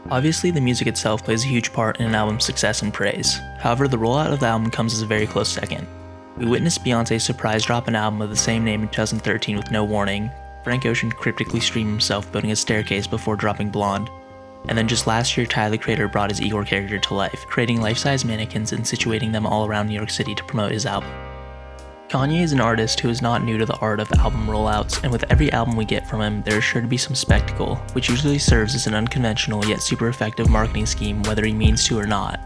Obviously, the music itself plays a huge part in an album's success and praise. However, the rollout of the album comes as a very close second. We witnessed Beyonce's surprise drop an album of the same name in 2013 with no warning, Frank Ocean cryptically stream himself building a staircase before dropping Blonde, and then just last year Tyler the Creator brought his Igor character to life, creating life-size mannequins and situating them all around New York City to promote his album. Kanye is an artist who is not new to the art of album rollouts, and with every album we get from him, there is sure to be some spectacle, which usually serves as an unconventional yet super effective marketing scheme whether he means to or not.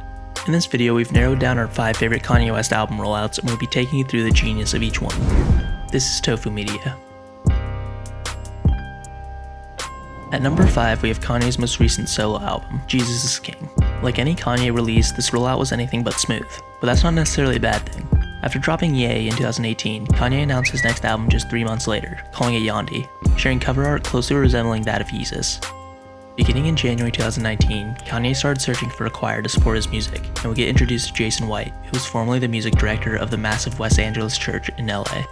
In this video, we've narrowed down our 5 favorite Kanye West album rollouts, and we'll be taking you through the genius of each one. This is Tofumedia. At number 5, we have Kanye's most recent solo album, Jesus is King. Like any Kanye release, this rollout was anything but smooth, but that's not necessarily a bad thing. After dropping Ye in 2018, Kanye announced his next album just 3 months later, calling it Yandhi, sharing cover art closely resembling that of Yeezus. Beginning in January 2019, Kanye started searching for a choir to support his music, and would get introduced to Jason White, who was formerly the music director of the massive West Angeles church in LA.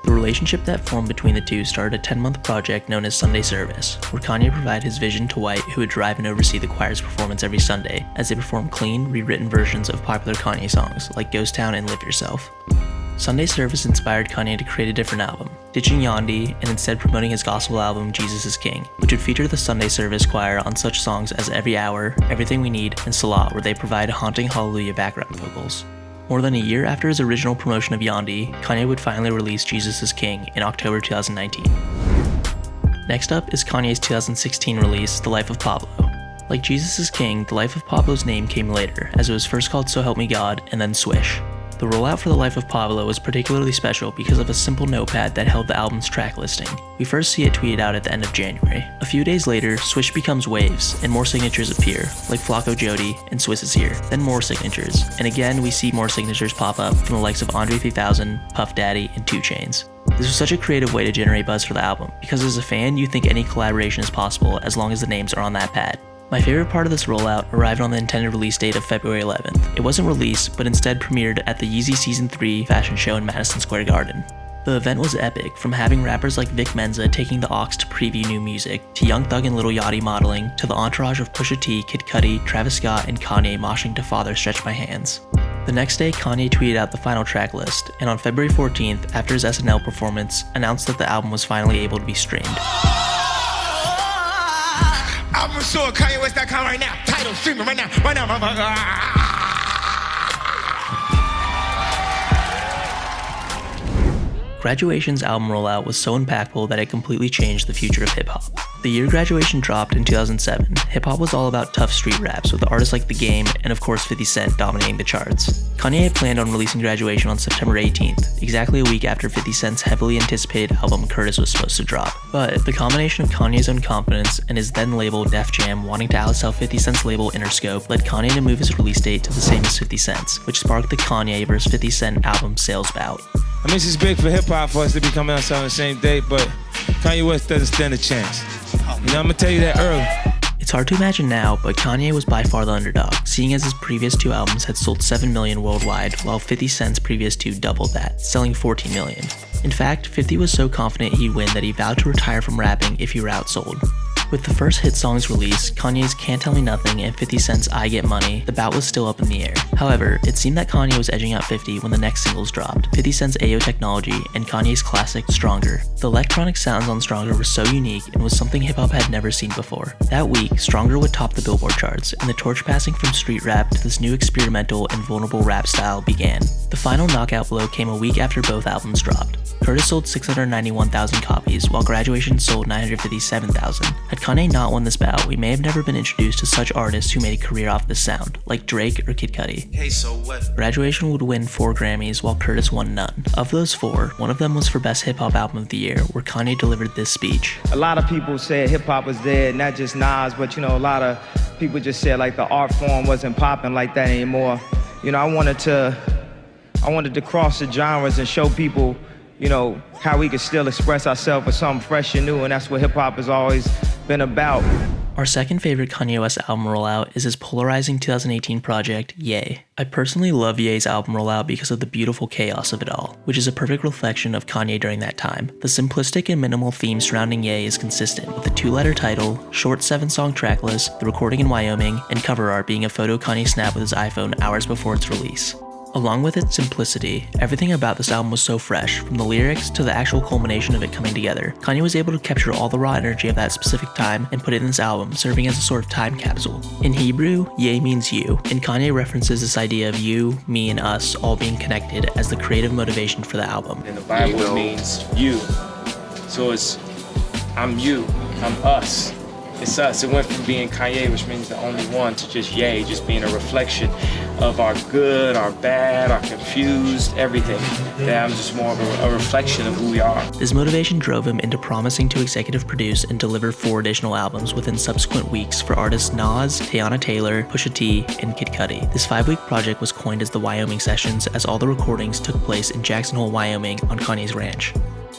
The relationship that formed between the two started a 10-month project known as Sunday Service, where Kanye provided his vision to White, who would drive and oversee the choir's performance every Sunday, as they performed clean, rewritten versions of popular Kanye songs like Ghost Town and Live Yourself. Sunday Service inspired Kanye to create a different album, ditching Yandhi and instead promoting his gospel album Jesus is King, which would feature the Sunday Service choir on such songs as Every Hour, Everything We Need, and Salah, where they provide haunting hallelujah background vocals. More than a year after his original promotion of Yandhi, Kanye would finally release Jesus is King in October 2019. Next up is Kanye's 2016 release, The Life of Pablo. Like Jesus is King, The Life of Pablo's name came later, as it was first called So Help Me God and then Swish. The rollout for The Life of Pablo was particularly special because of a simple notepad that held the album's track listing. We first see it tweeted out at the end of January. A few days later, Swish becomes Waves, and more signatures appear, like Flocko Jody and Swiss is Here, then more signatures, and again we see more signatures pop up from the likes of Andre 3000, Puff Daddy, and 2 Chainz. This was such a creative way to generate buzz for the album, because as a fan you think any collaboration is possible as long as the names are on that pad. My favorite part of this rollout arrived on the intended release date of February 11th. It wasn't released, but instead premiered at the Yeezy Season 3 fashion show in Madison Square Garden. The event was epic, from having rappers like Vic Mensa taking the aux to preview new music, to Young Thug and Lil Yachty modeling, to the entourage of Pusha T, Kid Cudi, Travis Scott, and Kanye moshing to Father Stretch My Hands. The next day, Kanye tweeted out the final track list, and on February 14th, after his SNL performance, announced that the album was finally able to be streamed. I'm sure KanyeWest.com right now. Title streaming right now. Graduation's album rollout was so impactful that it completely changed the future of hip-hop. The year Graduation dropped in 2007, hip-hop was all about tough street raps with artists like The Game and of course 50 Cent dominating the charts. Kanye had planned on releasing Graduation on September 18th, exactly a week after 50 Cent's heavily anticipated album Curtis was supposed to drop. But the combination of Kanye's own confidence and his then label Def Jam wanting to outsell 50 Cent's label Interscope led Kanye to move his release date to the same as 50 Cent's, which sparked the Kanye vs 50 Cent album sales bout. I mean, it's big for hip-hop for us to be coming out on the same date, but Kanye West doesn't stand a chance. You know, I'm gonna tell you that early. It's hard to imagine now, but Kanye was by far the underdog, seeing as his previous 2 albums had sold 7 million worldwide, while 50 Cent's previous 2 doubled that, selling 14 million. In fact, 50 was so confident he'd win that he vowed to retire from rapping if he were outsold. With the first hit songs released, Kanye's Can't Tell Me Nothing and 50 Cent's I Get Money, the bout was still up in the air. However, it seemed that Kanye was edging out 50 when the next singles dropped, 50 Cent's Ayo Technology and Kanye's classic Stronger. The electronic sounds on Stronger were so unique and was something hip-hop had never seen before. That week, Stronger would top the Billboard charts, and the torch passing from street rap to this new experimental and vulnerable rap style began. The final knockout blow came a week after both albums dropped. Curtis sold 691,000 copies, while Graduation sold 957,000. Had Kanye not won this bout, we may have never been introduced to such artists who made a career off this sound, like Drake or Kid Cudi. Hey, so what? Graduation would win 4 Grammys, while Curtis won none. Of those 4, one of them was for Best Hip Hop Album of the Year, where Kanye delivered this speech. A lot of people said hip-hop was dead, not just Nas, but you know, a lot of people just said like the art form wasn't popping like that anymore. You know, I wanted to cross the genres and show people, you know, how we could still express ourselves with something fresh and new, and that's what hip-hop has always been about. Our second favorite Kanye West album rollout is his polarizing 2018 project, Ye. I personally love Ye's album rollout because of the beautiful chaos of it all, which is a perfect reflection of Kanye during that time. The simplistic and minimal theme surrounding Ye is consistent, with the 2-letter title, short 7-song track list, the recording in Wyoming, and cover art being a photo Kanye snapped with his iPhone hours before its release. Along with its simplicity, everything about this album was so fresh, from the lyrics to the actual culmination of it coming together. Kanye was able to capture all the raw energy of that specific time and put it in this album, serving as a sort of time capsule. In Hebrew, Ye means you, and Kanye references this idea of you, me, and us all being connected as the creative motivation for the album. And the Bible means you. So it's, I'm you, I'm us. It's us. It went from being Kanye, which means the only one, to just Ye, just being a reflection of our good, our bad, our confused, everything. That I'm just more of a reflection of who we are. This motivation drove him into promising to executive produce and deliver 4 additional albums within subsequent weeks for artists Nas, Teyana Taylor, Pusha T, and Kid Cudi. This 5-week project was coined as the Wyoming Sessions, as all the recordings took place in Jackson Hole, Wyoming, on Kanye's ranch.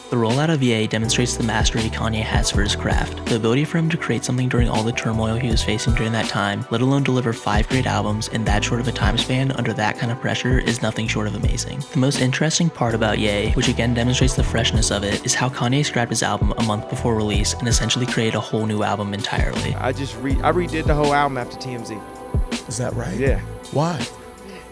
The rollout of Ye demonstrates the mastery Kanye has for his craft, the ability for him to create something during all the turmoil he was facing during that time, let alone deliver 5 great albums in that short of a time span under that kind of pressure, is nothing short of amazing. The most interesting part about Ye, which again demonstrates the freshness of it, is how Kanye scrapped his album a month before release and essentially created a whole new album entirely. I redid the whole album after TMZ. Is that right? Yeah. Why?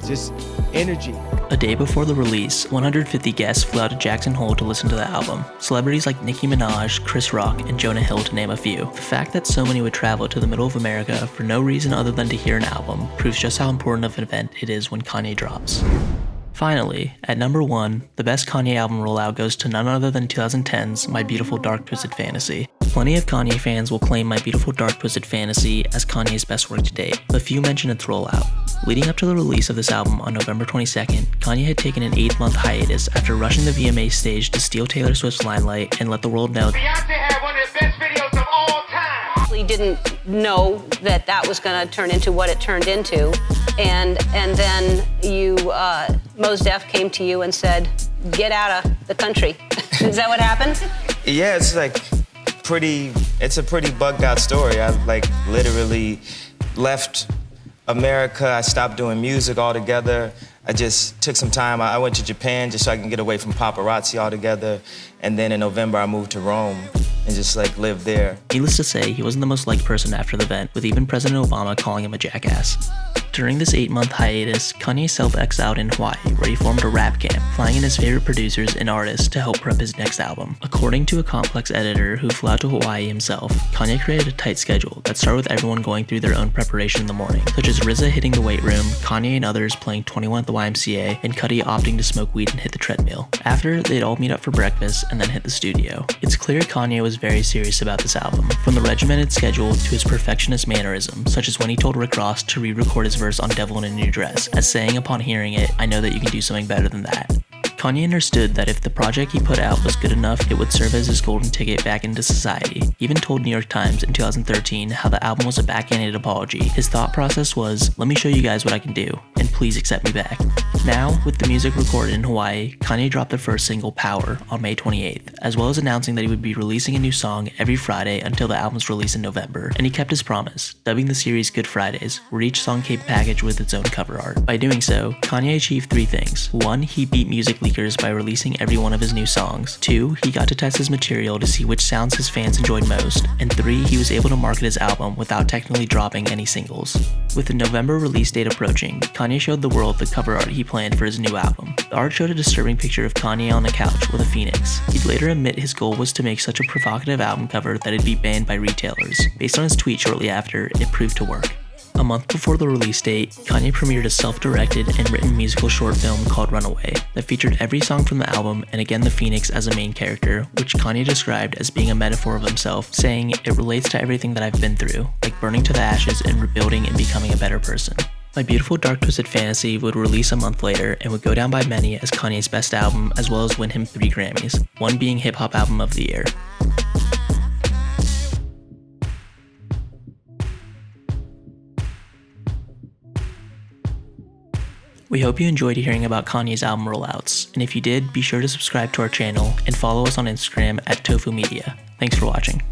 Just energy. A day before the release, 150 guests flew out to Jackson Hole to listen to the album. Celebrities like Nicki Minaj, Chris Rock, and Jonah Hill, to name a few. The fact that so many would travel to the middle of America for no reason other than to hear an album proves just how important of an event it is when Kanye drops. Finally, at number 1, the best Kanye album rollout goes to none other than 2010's My Beautiful Dark Twisted Fantasy. Plenty of Kanye fans will claim My Beautiful Dark Twisted Fantasy as Kanye's best work to date, but few mention its rollout. Leading up to the release of this album on November 22nd, Kanye had taken an 8-month hiatus after rushing the VMA stage to steal Taylor Swift's limelight and let the world know Beyonce had one of the best videos of all time. We didn't know that that was going to turn into what it turned into, and then you, Mos Def came to you and said, "Get out of the country." Is that what happened? Yeah, it's a pretty bugged out story. I literally left America. I stopped doing music altogether. I just took some time. I went to Japan just so I can get away from paparazzi altogether. And then in November, I moved to Rome and just lived there. Needless to say, he wasn't the most liked person after the event, with even President Obama calling him a jackass. During this 8-month hiatus, Kanye self-exiled in Hawaii, where he formed a rap camp, flying in his favorite producers and artists to help prep his next album. According to a Complex editor who flew out to Hawaii himself, Kanye created a tight schedule that started with everyone going through their own preparation in the morning, such as RZA hitting the weight room, Kanye and others playing 21 at the YMCA, and Cudi opting to smoke weed and hit the treadmill. After, they'd all meet up for breakfast and then hit the studio. It's clear Kanye was very serious about this album, from the regimented schedule to his perfectionist mannerisms, such as when he told Rick Ross to re-record his verse on Devil in a New Dress, as saying upon hearing it, "I know that you can do something better than that." Kanye understood that if the project he put out was good enough, it would serve as his golden ticket back into society. He even told New York Times in 2013 how the album was a backhanded apology. His thought process was, "Let me show you guys what I can do, and please accept me back." Now, with the music recorded in Hawaii, Kanye dropped the first single, Power, on May 28th, as well as announcing that he would be releasing a new song every Friday until the album's release in November. And he kept his promise, dubbing the series Good Fridays, where each song came packaged with its own cover art. By doing so, Kanye achieved 3 things. 1, he beat music leakers by releasing every one of his new songs. 2, he got to test his material to see which sounds his fans enjoyed most. And 3, he was able to market his album without technically dropping any singles. With the November release date approaching, Kanye showed the world the cover art he planned for his new album. The art showed a disturbing picture of Kanye on the couch with a phoenix. He'd later admit his goal was to make such a provocative album cover that it'd be banned by retailers. Based on his tweet shortly after, it proved to work. A month before the release date, Kanye premiered a self-directed and written musical short film called Runaway that featured every song from the album and again the Phoenix as a main character, which Kanye described as being a metaphor of himself, saying, "It relates to everything that I've been through, like burning to the ashes and rebuilding and becoming a better person." My Beautiful Dark Twisted Fantasy would release a month later and would go down by many as Kanye's best album, as well as win him 3 Grammys, one being Hip-Hop Album of the Year. We hope you enjoyed hearing about Kanye's album Rollouts, and if you did, be sure to subscribe to our channel and follow us on Instagram at Tofumedia. Thanks for watching.